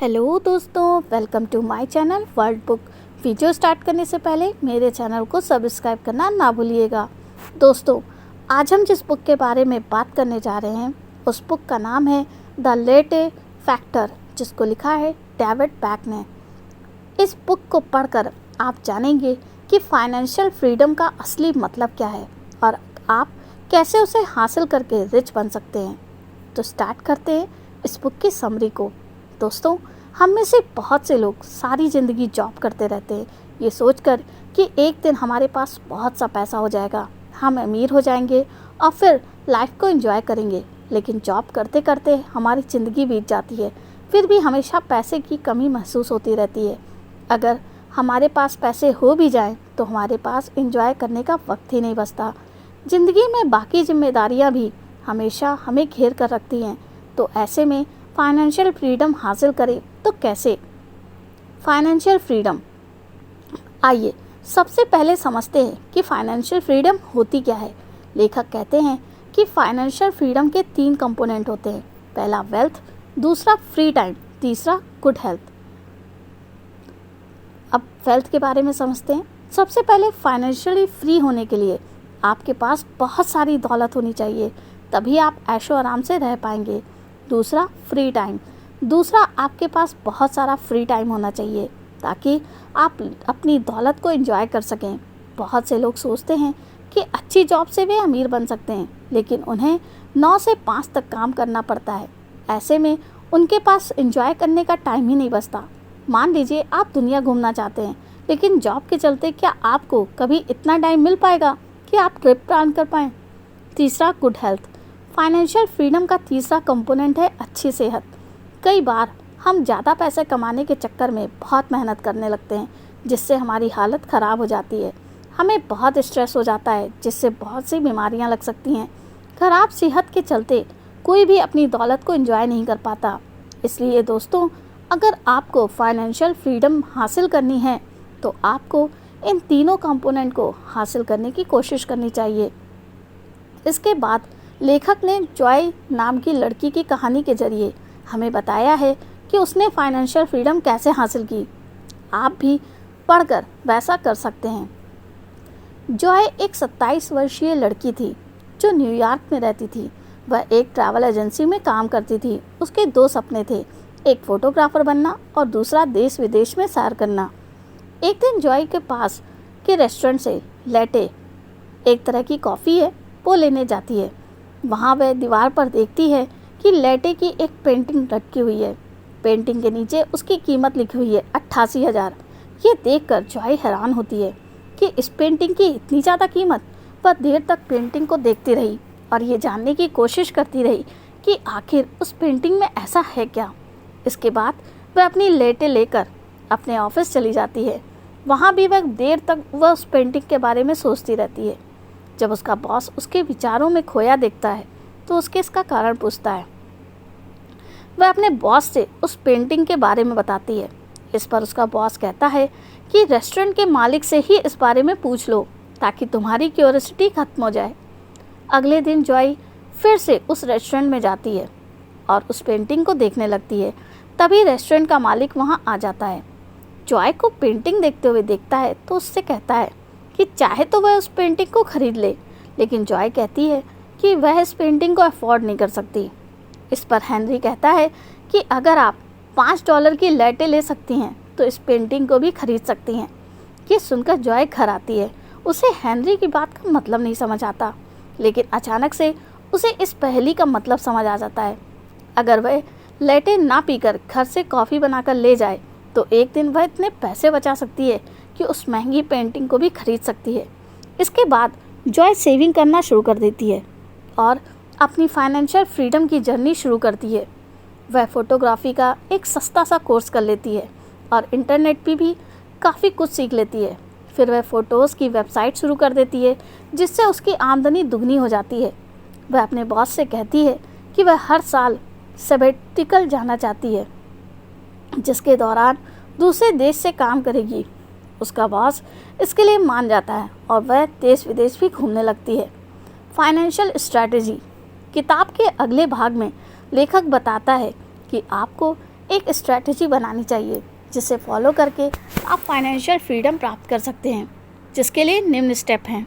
Hello दोस्तों, welcome to my channel world book. Video start करने से पहले मेरे चैनल को सब्सक्राइब करना ना भूलिएगा। दोस्तों, आज हम जिस बुक के बारे में बात करने जा रहे हैं उस बुक का नाम है द लेटे फैक्टर, जिसको लिखा है डेविड बैक ने। इस बुक को पढ़कर आप जानेंगे कि फाइनेंशियल फ्रीडम का असली मतलब क्या है और आप कैसे उसे हासिल करके रिच बन सकते हैं। तो स्टार्ट करते हैं इस बुक की समरी को। दोस्तों, हम में से बहुत से लोग सारी ज़िंदगी जॉब करते रहते हैं, ये सोचकर कि एक दिन हमारे पास बहुत सा पैसा हो जाएगा, हम अमीर हो जाएंगे और फिर लाइफ को एंजॉय करेंगे। लेकिन जॉब करते करते हमारी ज़िंदगी बीत जाती है, फिर भी हमेशा पैसे की कमी महसूस होती रहती है। अगर हमारे पास पैसे हो भी जाएं तो हमारे पास एंजॉय करने का वक्त ही नहीं बचता। ज़िंदगी में बाकी जिम्मेदारियां भी हमेशा हमें घेर कर रखती हैं। तो ऐसे में फाइनेंशियल फ्रीडम हासिल करें तो कैसे? फाइनेंशियल फ्रीडम, आइए सबसे पहले समझते हैं कि फाइनेंशियल फ्रीडम होती क्या है। लेखक कहते हैं कि फाइनेंशियल फ्रीडम के 3 कंपोनेंट होते हैं। पहला वेल्थ, दूसरा फ्री टाइम, तीसरा गुड हेल्थ। अब वेल्थ के बारे में समझते हैं। सबसे पहले फाइनेंशियली फ्री होने के लिए आपके पास बहुत सारी दौलत होनी चाहिए, तभी आप ऐशो आराम से रह पाएंगे। दूसरा फ्री टाइम, दूसरा आपके पास बहुत सारा फ्री टाइम होना चाहिए ताकि आप अपनी दौलत को एंजॉय कर सकें। बहुत से लोग सोचते हैं कि अच्छी जॉब से वे अमीर बन सकते हैं, लेकिन उन्हें 9 से 5 तक काम करना पड़ता है। ऐसे में उनके पास एंजॉय करने का टाइम ही नहीं बचता। मान लीजिए आप दुनिया घूमना चाहते हैं, लेकिन जॉब के चलते क्या आपको कभी इतना टाइम मिल पाएगा कि आप ट्रिप प्लान कर पाएँ? तीसरा गुड हेल्थ, फाइनेंशियल फ्रीडम का तीसरा कंपोनेंट है अच्छी सेहत। कई बार हम ज़्यादा पैसे कमाने के चक्कर में बहुत मेहनत करने लगते हैं, जिससे हमारी हालत ख़राब हो जाती है। हमें बहुत स्ट्रेस हो जाता है, जिससे बहुत सी बीमारियां लग सकती हैं। ख़राब सेहत के चलते कोई भी अपनी दौलत को एंजॉय नहीं कर पाता। इसलिए दोस्तों, अगर आपको फाइनेंशियल फ्रीडम हासिल करनी है तो आपको इन तीनों कंपोनेंट को हासिल करने की कोशिश करनी चाहिए। इसके बाद लेखक ने जॉय नाम की लड़की की कहानी के जरिए हमें बताया है कि उसने फाइनेंशियल फ्रीडम कैसे हासिल की। आप भी पढ़कर वैसा कर सकते हैं। जॉय एक 27 वर्षीय लड़की थी जो न्यूयॉर्क में रहती थी। वह एक ट्रैवल एजेंसी में काम करती थी। उसके 2 सपने थे, एक फ़ोटोग्राफ़र बनना और दूसरा देश विदेश में सैर करना। एक दिन जॉय के पास के रेस्टोरेंट से लेटे, एक तरह की कॉफ़ी है, वो लेने जाती है। वहाँ वह दीवार पर देखती है कि लेटे की एक पेंटिंग लटकी हुई है। पेंटिंग के नीचे उसकी कीमत लिखी हुई है 88,000। ये देखकर जॉय हैरान होती है कि इस पेंटिंग की इतनी ज़्यादा कीमत। वह देर तक पेंटिंग को देखती रही और ये जानने की कोशिश करती रही कि आखिर उस पेंटिंग में ऐसा है क्या। इसके बाद वह अपनी लेटे लेकर अपने ऑफिस चली जाती है। वहाँ भी वह देर तक वह उस पेंटिंग के बारे में सोचती रहती है। जब उसका बॉस उसके विचारों में खोया देखता है तो उसके इसका कारण पूछता है। वह अपने बॉस से उस पेंटिंग के बारे में बताती है। इस पर उसका बॉस कहता है कि रेस्टोरेंट के मालिक से ही इस बारे में पूछ लो ताकि तुम्हारी क्यूरियोसिटी खत्म हो जाए। अगले दिन जॉय फिर से उस रेस्टोरेंट में जाती है और उस पेंटिंग को देखने लगती है। तभी रेस्टोरेंट का मालिक वहाँ आ जाता है। जॉय को पेंटिंग देखते हुए देखता है तो उससे कहता है कि चाहे तो वह उस पेंटिंग को खरीद ले, लेकिन जॉय कहती है कि वह इस पेंटिंग को अफोर्ड नहीं कर सकती। इस पर हेनरी कहता है कि अगर आप $5 की लेटे ले सकती हैं तो इस पेंटिंग को भी खरीद सकती हैं। ये सुनकर जॉय घर आती है। उसे हेनरी की बात का मतलब नहीं समझ आता, लेकिन अचानक से उसे इस पहेली का मतलब समझ आ जाता है। अगर वह लेटे ना पीकर घर से कॉफ़ी बनाकर ले जाए तो एक दिन वह इतने पैसे बचा सकती है कि उस महंगी पेंटिंग को भी खरीद सकती है। इसके बाद जॉय सेविंग करना शुरू कर देती है और अपनी फाइनेंशियल फ्रीडम की जर्नी शुरू करती है। वह फ़ोटोग्राफी का एक सस्ता सा कोर्स कर लेती है और इंटरनेट पे भी काफ़ी कुछ सीख लेती है। फिर वह फ़ोटोज़ की वेबसाइट शुरू कर देती है, जिससे उसकी आमदनी दुगनी हो जाती है। वह अपने बॉस से कहती है कि वह हर साल सबेटिकल जाना चाहती है, जिसके दौरान दूसरे देश से काम करेगी। उसका बॉस इसके लिए मान जाता है और वह देश विदेश भी घूमने लगती है। फाइनेंशियल स्ट्रैटेजी किताब के अगले भाग में लेखक बताता है कि आपको एक स्ट्रैटेजी बनानी चाहिए जिसे फॉलो करके आप फाइनेंशियल फ्रीडम प्राप्त कर सकते हैं, जिसके लिए निम्न स्टेप हैं।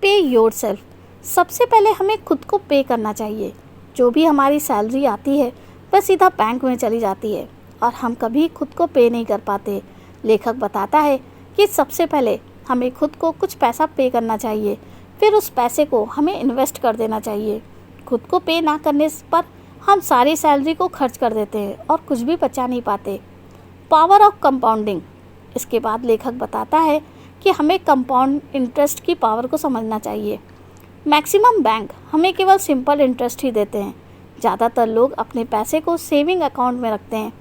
पे योरसेल्फ। सबसे पहले हमें खुद को पे करना चाहिए। जो भी हमारी सैलरी आती है वह सीधा बैंक में चली जाती है और हम कभी खुद को पे नहीं कर पाते। लेखक बताता है कि सबसे पहले हमें खुद को कुछ पैसा पे करना चाहिए, फिर उस पैसे को हमें इन्वेस्ट कर देना चाहिए। खुद को पे ना करने पर हम सारी सैलरी को खर्च कर देते हैं और कुछ भी बचा नहीं पाते। Power of compounding. इसके बाद लेखक बताता है कि हमें कंपाउंड इंटरेस्ट की पावर को समझना चाहिए। मैक्सिमम बैंक हमें केवल सिंपल इंटरेस्ट ही देते हैं। ज़्यादातर लोग अपने पैसे को सेविंग अकाउंट में रखते हैं,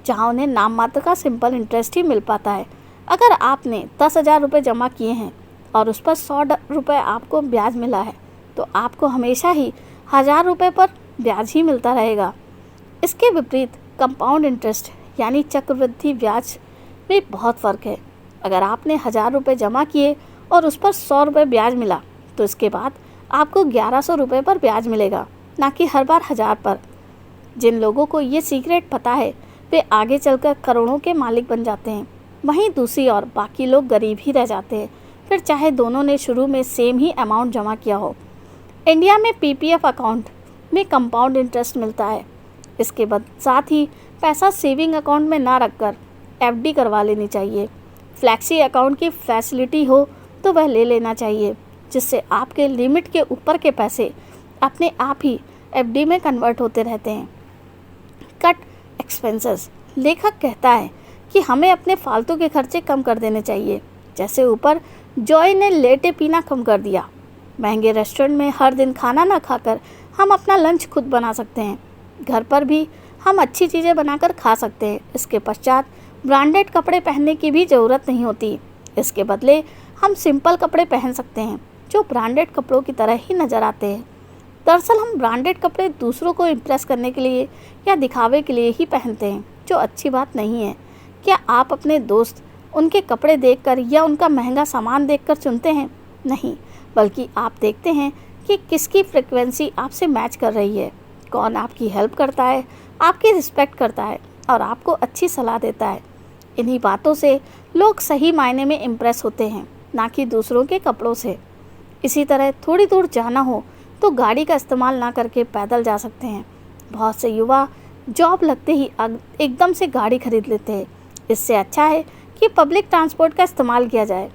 जहां उन्हें नाम मात्र का सिंपल इंटरेस्ट ही मिल पाता है। अगर आपने 10,000 रुपये जमा किए हैं और उस पर 100 रुपये आपको ब्याज मिला है, तो आपको हमेशा ही 1,000 रुपये पर ब्याज ही मिलता रहेगा। इसके विपरीत कंपाउंड इंटरेस्ट यानी चक्रवृद्धि ब्याज में बहुत फ़र्क है। अगर आपने 1,000 रुपये जमा किए और उस पर 100 रुपये ब्याज मिला, तो इसके बाद आपको 1,100 रुपये पर ब्याज मिलेगा, ना कि हर बार 1,000 पर। जिन लोगों को ये सीक्रेट पता है वे आगे चलकर करोड़ों के मालिक बन जाते हैं। वहीं दूसरी ओर बाकी लोग गरीब ही रह जाते हैं, फिर चाहे दोनों ने शुरू में सेम ही अमाउंट जमा किया हो। इंडिया में पीपीएफ अकाउंट में कंपाउंड इंटरेस्ट मिलता है। इसके बाद साथ ही पैसा सेविंग अकाउंट में ना रखकर एफडी करवा लेनी चाहिए। फ्लैक्सी अकाउंट की फैसिलिटी हो तो वह ले लेना चाहिए, जिससे आपके लिमिट के ऊपर के पैसे अपने आप ही एफडी में कन्वर्ट होते रहते हैं। Cut expenses. लेखक कहता है कि हमें अपने फालतू के खर्चे कम कर देने चाहिए। जैसे ऊपर जॉय ने लेटे पीना कम कर दिया। महंगे रेस्टोरेंट में हर दिन खाना ना खाकर हम अपना लंच खुद बना सकते हैं। घर पर भी हम अच्छी चीज़ें बनाकर खा सकते हैं। इसके पश्चात ब्रांडेड कपड़े पहनने की भी ज़रूरत नहीं होती। इसके बदले हम सिंपल कपड़े पहन सकते हैं जो ब्रांडेड कपड़ों की तरह ही नज़र आते हैं। दरअसल हम ब्रांडेड कपड़े दूसरों को इम्प्रेस करने के लिए या दिखावे के लिए ही पहनते हैं, जो अच्छी बात नहीं है। क्या आप अपने दोस्त उनके कपड़े देखकर या उनका महंगा सामान देखकर चुनते हैं? नहीं, बल्कि आप देखते हैं कि किसकी फ्रिक्वेंसी आपसे मैच कर रही है, कौन आपकी हेल्प करता है, आपकी रिस्पेक्ट करता है और आपको अच्छी सलाह देता है। इन्हीं बातों से लोग सही मायने में इम्प्रेस होते हैं, ना कि दूसरों के कपड़ों से। इसी तरह थोड़ी दूर जाना हो तो गाड़ी का इस्तेमाल ना करके पैदल जा सकते हैं। बहुत से युवा जॉब लगते ही एकदम से गाड़ी खरीद लेते हैं। इससे अच्छा है कि पब्लिक ट्रांसपोर्ट का इस्तेमाल किया जाए।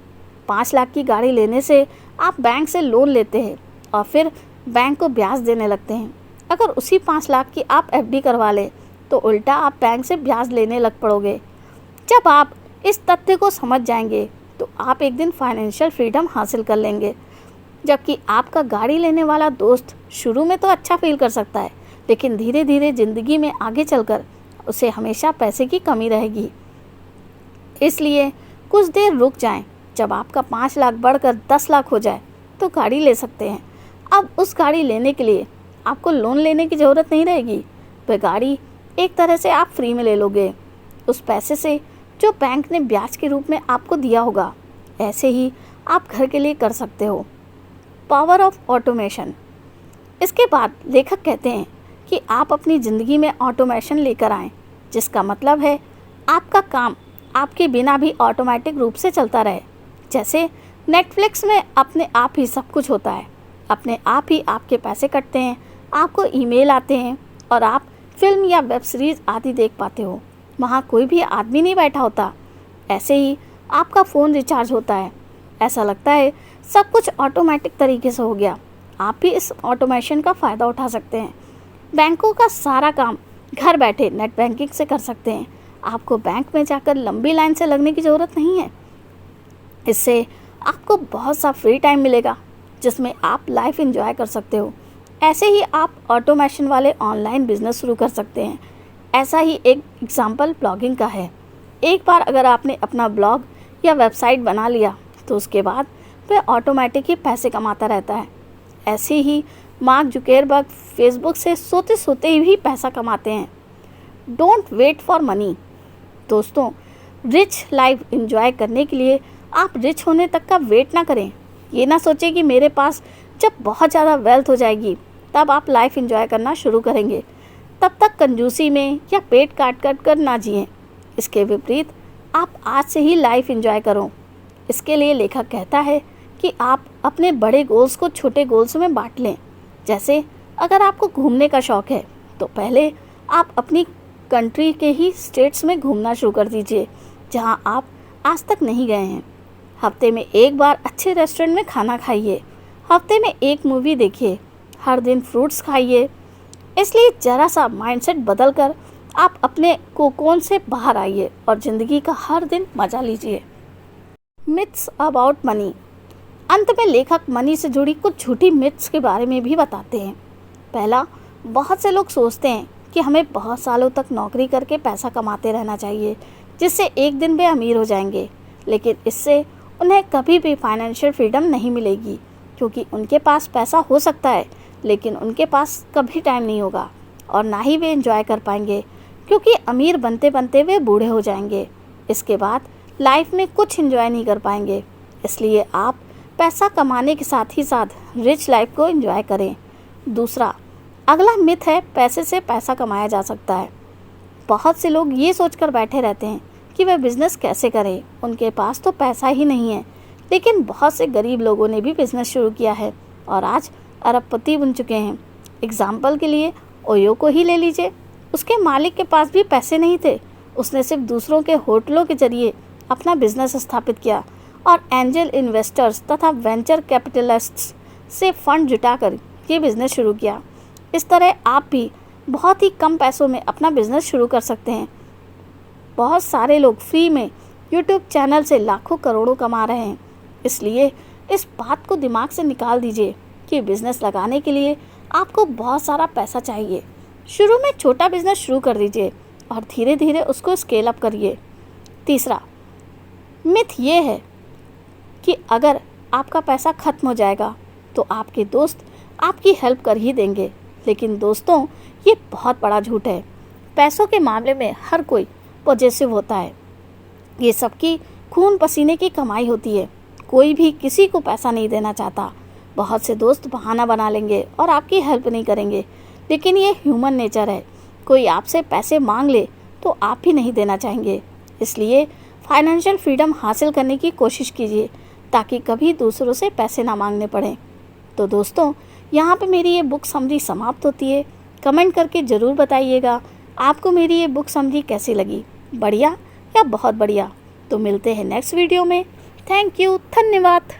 5 लाख की गाड़ी लेने से आप बैंक से लोन लेते हैं और फिर बैंक को ब्याज देने लगते हैं। अगर उसी 5 लाख की आप एफडी करवा लें तो उल्टा आप बैंक से ब्याज लेने लग पड़ोगे। जब आप इस तथ्य को समझ जाएंगे तो आप एक दिन फाइनेंशियल फ्रीडम हासिल कर लेंगे। जबकि आपका गाड़ी लेने वाला दोस्त शुरू में तो अच्छा फील कर सकता है, लेकिन धीरे धीरे ज़िंदगी में आगे चलकर उसे हमेशा पैसे की कमी रहेगी। इसलिए कुछ देर रुक जाएं। जब आपका 5 लाख बढ़कर 10 लाख हो जाए तो गाड़ी ले सकते हैं। अब उस गाड़ी लेने के लिए आपको लोन लेने की ज़रूरत नहीं रहेगी। वह गाड़ी एक तरह से आप फ्री में ले लोगे, उस पैसे से जो बैंक ने ब्याज के रूप में आपको दिया होगा। ऐसे ही आप घर के लिए कर सकते हो। Power of automation. इसके बाद लेखक कहते हैं कि आप अपनी ज़िंदगी में ऑटोमेशन लेकर आएँ, जिसका मतलब है आपका काम आपके बिना भी ऑटोमेटिक रूप से चलता रहे। जैसे नेटफ्लिक्स में अपने आप ही सब कुछ होता है, अपने आप ही आपके पैसे कटते हैं, आपको ईमेल आते हैं और आप फिल्म या वेब सीरीज़ आदि देख पाते हो। वहाँ कोई भी आदमी नहीं बैठा होता। ऐसे ही आपका फ़ोन रिचार्ज होता है। ऐसा लगता है सब कुछ ऑटोमेटिक तरीके से हो गया। आप भी इस ऑटोमेशन का फ़ायदा उठा सकते हैं। बैंकों का सारा काम घर बैठे नेट बैंकिंग से कर सकते हैं। आपको बैंक में जाकर लंबी लाइन से लगने की ज़रूरत नहीं है। इससे आपको बहुत सा फ्री टाइम मिलेगा, जिसमें आप लाइफ एंजॉय कर सकते हो। ऐसे ही आप ऑटोमेशन वाले ऑनलाइन बिजनेस शुरू कर सकते हैं। ऐसा ही एक एग्जाम्पल ब्लॉगिंग का है। एक बार अगर आपने अपना ब्लॉग या वेबसाइट बना लिया तो उसके बाद वह ऑटोमेटिक ही पैसे कमाता रहता है। ऐसे ही मार्क जुकरबर्ग फेसबुक से सोते सोते ही पैसा कमाते हैं। Don't wait for money. दोस्तों, रिच लाइफ एंजॉय करने के लिए आप रिच होने तक का वेट ना करें। ये ना सोचें कि मेरे पास जब बहुत ज़्यादा वेल्थ हो जाएगी तब आप लाइफ एंजॉय करना शुरू करेंगे। तब तक कंजूसी में या पेट काट काट कर ना जिएं। इसके विपरीत आप आज से ही लाइफ एंजॉय करो। इसके लिए लेखक कहता है कि आप अपने बड़े गोल्स को छोटे गोल्स में बांट लें। जैसे अगर आपको घूमने का शौक़ है तो पहले आप अपनी कंट्री के ही स्टेट्स में घूमना शुरू कर दीजिए जहां आप आज तक नहीं गए हैं। हफ्ते में एक बार अच्छे रेस्टोरेंट में खाना खाइए। हफ्ते में एक मूवी देखिए। हर दिन फ्रूट्स खाइए। इसलिए ज़रा सा माइंडसेट बदल कर आप अपने कोकोन से बाहर आइए और ज़िंदगी का हर दिन मज़ा लीजिए। Myths about money. अंत में लेखक मनी से जुड़ी कुछ झूठी मिथ्स के बारे में भी बताते हैं। पहला, बहुत से लोग सोचते हैं कि हमें बहुत सालों तक नौकरी करके पैसा कमाते रहना चाहिए जिससे एक दिन वे अमीर हो जाएंगे, लेकिन इससे उन्हें कभी भी फाइनेंशियल फ्रीडम नहीं मिलेगी क्योंकि उनके पास पैसा हो सकता है लेकिन उनके पास कभी टाइम नहीं होगा और ना ही वे एंजॉय कर पाएंगे क्योंकि अमीर बनते बनते वे बूढ़े हो जाएंगे। इसके बाद लाइफ में कुछ एंजॉय नहीं कर पाएंगे। इसलिए आप पैसा कमाने के साथ ही साथ रिच लाइफ को एंजॉय करें। दूसरा, अगला मिथ है पैसे से पैसा कमाया जा सकता है। बहुत से लोग ये सोचकर बैठे रहते हैं कि वे बिज़नेस कैसे करें, उनके पास तो पैसा ही नहीं है। लेकिन बहुत से गरीब लोगों ने भी बिज़नेस शुरू किया है और आज अरबपति बन चुके हैं। एग्जाम्पल के लिए ओयो को ही ले लीजिए। उसके मालिक के पास भी पैसे नहीं थे। उसने सिर्फ दूसरों के होटलों के जरिए अपना बिजनेस स्थापित किया और एंजल इन्वेस्टर्स तथा वेंचर कैपिटलिस्ट्स से फंड जुटाकर ये बिज़नेस शुरू किया। इस तरह आप भी बहुत ही कम पैसों में अपना बिज़नेस शुरू कर सकते हैं। बहुत सारे लोग फ्री में यूट्यूब चैनल से लाखों करोड़ों कमा रहे हैं। इसलिए इस बात को दिमाग से निकाल दीजिए कि बिज़नेस लगाने के लिए आपको बहुत सारा पैसा चाहिए। शुरू में छोटा बिज़नेस शुरू कर दीजिए और धीरे धीरे उसको स्केल अप करिए। तीसरा मिथ ये है कि अगर आपका पैसा ख़त्म हो जाएगा तो आपके दोस्त आपकी हेल्प कर ही देंगे। लेकिन दोस्तों, ये बहुत बड़ा झूठ है। पैसों के मामले में हर कोई पॉजिटिव होता है। ये सबकी खून पसीने की कमाई होती है। कोई भी किसी को पैसा नहीं देना चाहता। बहुत से दोस्त बहाना बना लेंगे और आपकी हेल्प नहीं करेंगे, लेकिन ये ह्यूमन नेचर है। कोई आपसे पैसे मांग ले तो आप भी नहीं देना चाहेंगे। इसलिए फाइनेंशियल फ्रीडम हासिल करने की कोशिश कीजिए ताकि कभी दूसरों से पैसे ना मांगने पड़ें। तो दोस्तों, यहाँ पे मेरी ये बुक समरी समाप्त होती है। कमेंट करके ज़रूर बताइएगा आपको मेरी ये बुक समरी कैसी लगी, बढ़िया या बहुत बढ़िया। तो मिलते हैं नेक्स्ट वीडियो में। थैंक यू, धन्यवाद।